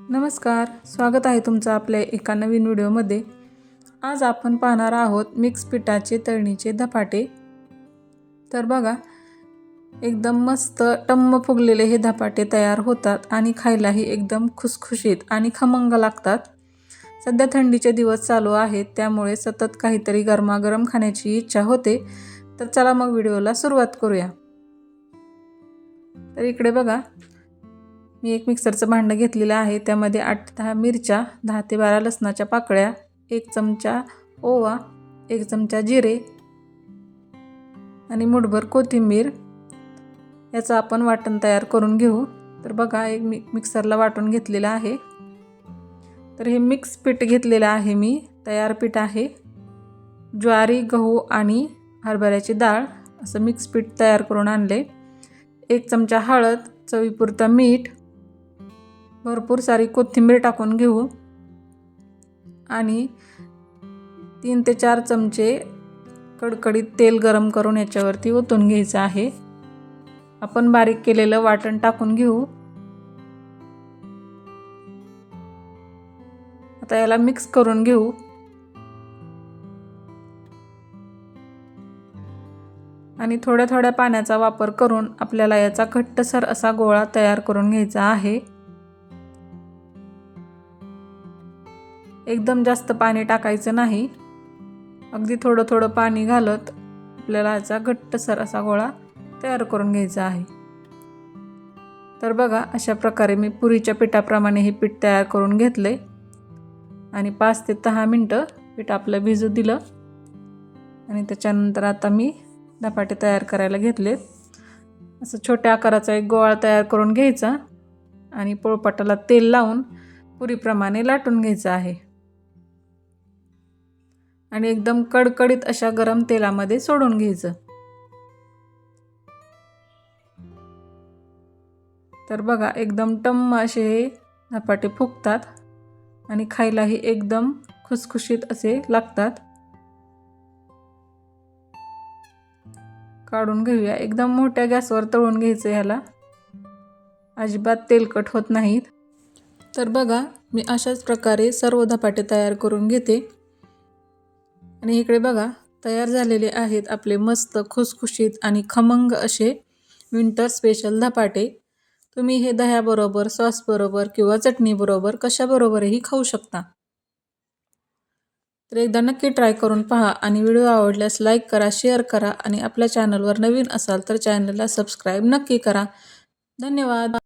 नमस्कार, स्वागत आहे तुमचं आपल्या एका नवीन व्हिडिओमध्ये। आज आपण पाहणार आहोत मिक्स पिठाचे तळणीचे धपाटे। तर बघा, एकदम मस्त टम्म फुगलेले हे धपाटे तयार होतात आणि खायलाही एकदम खुसखुशीत आणि खमंग लागतात। सध्या थंडीचे दिवस चालू आहेत, त्यामुळे सतत काहीतरी गरमागरम खाण्याची इच्छा होते। तर चला मग व्हिडिओला सुरुवात करूया। तर इकडे बघा, मी एक मिक्सरचं भांडं घेतलेलं आहे। त्यामध्ये 8 ते 10 मिरच्या, 10 ते 12 लसणाच्या पाकळ्या, 1 चमचा ओवा, 1 चमचा जिरे आणि मुठभर कोथिंबीर याचं आपण वाटण तयार करून घेऊ। तर बघा, एक मिक्सरला वाटून घेतलेलं आहे। तर हे मिक्स पीठ घेतलेलं आहे मी, तयार पीठ आहे। ज्वारी, गहू आणि हरभऱ्याची डाळ असं मिक्स पीठ तयार करून आणले। 1 चमचा हळद, चवीपुरतं मीठ, भरपूर सारी कोथिंबीर टाकून घेऊ आणि 3 ते 4 चमचे कडकडीत तेल गरम करून याच्यावरती ओतून घ्यायचं आहे। आपण बारीक केलेलं वाटण टाकून घेऊ। आता याला मिक्स करून घेऊ। आणि थोड्या थोड्या पाण्याचा वापर करून आपल्याला याचा घट्टसर असा गोळा तयार करून घ्यायचा आहे। एकदम जास्त पाणी टाकायचं नाही, अगदी थोडं थोडं पाणी घालत आपल्याला याचा घट्टसर असा गोळा तयार करून घ्यायचा आहे। तर बघा, अशा प्रकारे मी पुरीच्या पिठाप्रमाणे हे पीठ तयार करून घेतले आणि 5 ते 10 मिनिटं पीठ आपलं भिजू दिलं। आणि त्याच्यानंतर आता मी धपाटे तयार करायला घेतले। असं छोट्या आकाराचा एक गोळा तयार करून घ्यायचा आणि पोळपाटाला तेल लावून पुरीप्रमाणे लाटून घ्यायचं आहे आणि एकदम कडकडीत अशा गरम तेलामध्ये सोडून घ्यायचं। तर बघा, एकदम टम्म असे हे धपाटे फुगतात आणि खायलाही एकदम खुसखुशीत असे लागतात। काढून घेऊया। एकदम मोठ्या गॅसवर तळून घ्यायचं, ह्याला अजिबात तेलकट होत नाहीत। तर बघा, मी अशाच प्रकारे सर्व धपाटे तयार करून घेते आणि इकडे बघा, तयार झालेले आहेत आपले मस्त खुसखुशीत आणि खमंग असे विंटर स्पेशल धपाटे। तुम्ही हे दह्याबरोबर, सॉसबरोबर किंवा चटणीबरोबर कशाबरोबरही खाऊ शकता। तर एकदा नक्की ट्राय करून पहा आणि व्हिडिओ आवडल्यास लाईक करा, शेअर करा आणि आपल्या चॅनलवर नवीन असाल तर चॅनलला सबस्क्राईब नक्की करा। धन्यवाद।